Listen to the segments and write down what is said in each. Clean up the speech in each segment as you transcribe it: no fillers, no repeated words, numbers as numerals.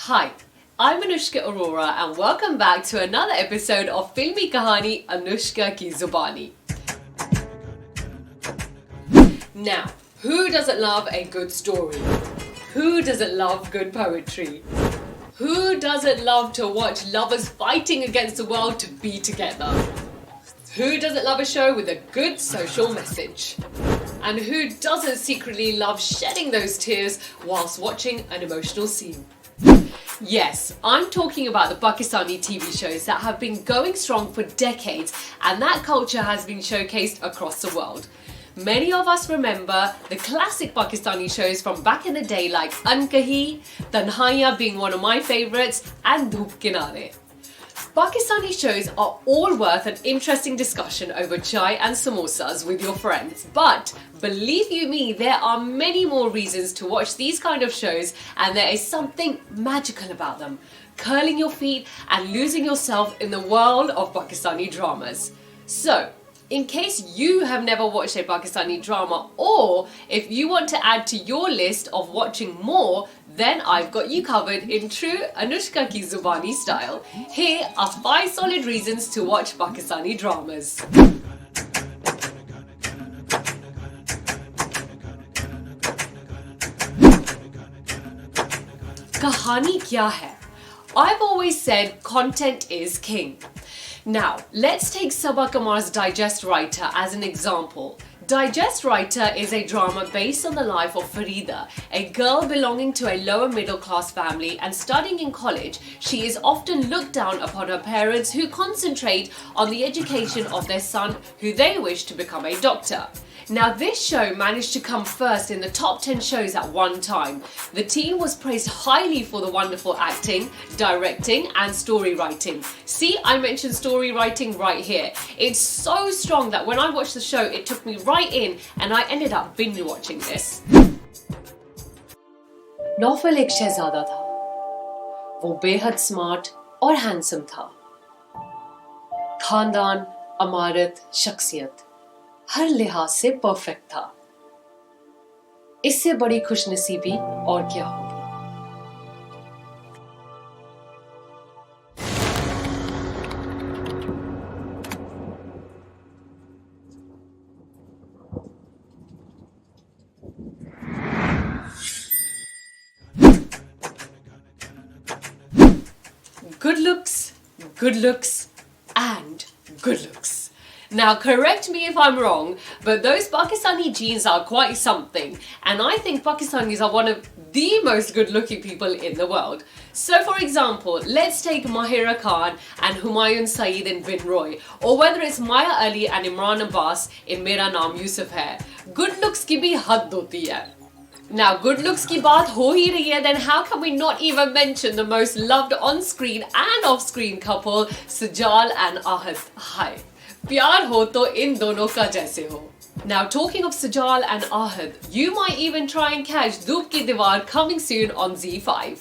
Hi, I'm Anushka Arora and welcome back to another episode of Filmi Kahani Anushka ki Zubani. Now, who doesn't love a good story? Who doesn't love good poetry? Who doesn't love to watch lovers fighting against the world to be together? Who doesn't love a show with a good social message? And who doesn't secretly love shedding those tears whilst watching an emotional scene? Yes, I'm talking about the Pakistani TV shows that have been going strong for decades, and that culture has been showcased across the world. Many of us remember the classic Pakistani shows from back in the day like Ankahi, Tanhaiya being one of my favourites, and Dhoop Kinare. Pakistani shows are all worth an interesting discussion over chai and samosas with your friends. But believe you me, there are many more reasons to watch these kind of shows, and there is something magical about them. Curling your feet and losing yourself in the world of Pakistani dramas. So, in case you have never watched a Pakistani drama, or if you want to add to your list of watching more, then I've got you covered in true Anushka ki Zubani style. Here are 5 solid reasons to watch Pakistani dramas. Kahani kya hai? I've always said content is king. Now, let's take Sabaa Kamar's Digest Writer as an example. Digest Writer is a drama based on the life of Farida, a girl belonging to a lower middle class family and studying in college. She is often looked down upon her parents, who concentrate on the education of their son, who they wish to become a doctor. Now, this show managed to come first in the top 10 shows at one time. The team was praised highly for the wonderful acting, directing and story writing. See, I mentioned story writing right here. It's so strong that when I watched the show, it took me right in and I ended up binge watching this. Naufal एक शहजादा था। वो बेहद smart और handsome था। खानदान, अमारत, शख्सियत हर लिहाज से परफेक्ट था। इससे बड़ी खुशनसीबी और क्या होगी? Good looks, and good looks. Now, correct me if I'm wrong, but those Pakistani genes are quite something, and I think Pakistanis are one of the most good-looking people in the world. So, for example, let's take Mera Khan and Humayun Saeed in Bin Roy, or whether it's Maya Ali and Imran Abbas in Mera Naam Yousuf hai. Good looks ki bhi had hoti hai. Now, good looks ki baat ho hi rahi hai, then how can we not even mention the most loved on-screen and off-screen couple, Sajal and Ahad? Hi. प्यार हो तो इन दोनों का जैसे हो. Now, talking of Sajal and Ahad, you might even try and catch Dhoop Ki Diwar coming soon on ZEE5.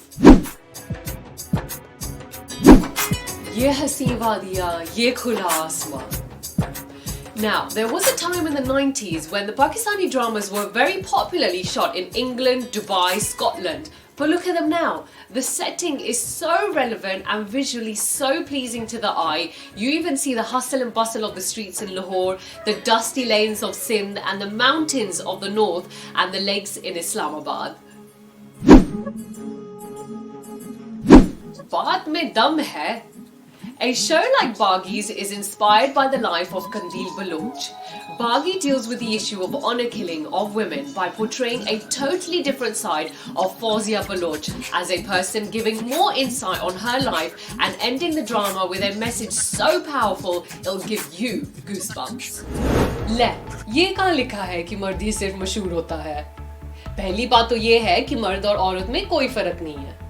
ये हसी वादियाँ, ये खुला आसमां. Now, there was a time in the 90s when the Pakistani dramas were very popularly shot in England, Dubai, Scotland. But look at them now. The setting is so relevant and visually so pleasing to the eye. You even see the hustle and bustle of the streets in Lahore, the dusty lanes of Sindh and the mountains of the north and the lakes in Islamabad. Baat mein dum hai. A show like Baaghi's is inspired by the life of Kandil Baloch. Baaghi deals with the issue of honour killing of women by portraying a totally different side of Fawzia Baloch as a person, giving more insight on her life and ending the drama with a message so powerful it'll give you goosebumps. ले, ये कहाँ लिखा है कि मर्द ही सिर्फ मशहूर होता है? पहली बात तो ये है कि मर्द और औरत में कोई फर्क नहीं है.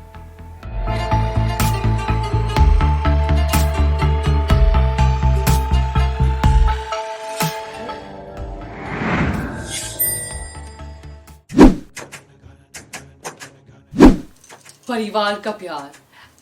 परिवार का प्यार.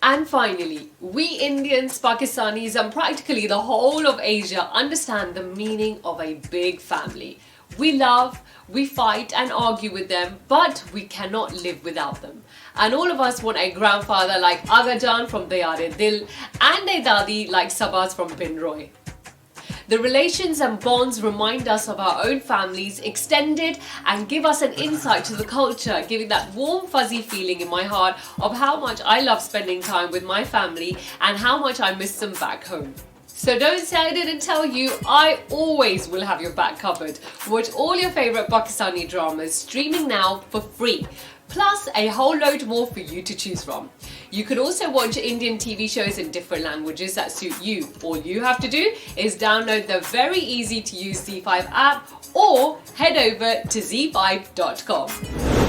And finally, we Indians, Pakistanis and practically the whole of Asia understand the meaning of a big family. We love, we fight and argue with them, but we cannot live without them. And all of us want a grandfather like Aga Jan from Dayare Dil and a Dadi like Sabaz from Bin Roy. The relations and bonds remind us of our own families, extended, and give us an insight to the culture, giving that warm fuzzy feeling in my heart of how much I love spending time with my family and how much I miss them back home. So don't say I didn't tell you, I always will have your back covered. Watch all your favourite Pakistani dramas streaming now for free, plus a whole load more for you to choose from. You can also watch Indian TV shows in different languages that suit you. All you have to do is download the very easy to use ZEE5 app or head over to ZEE5.com.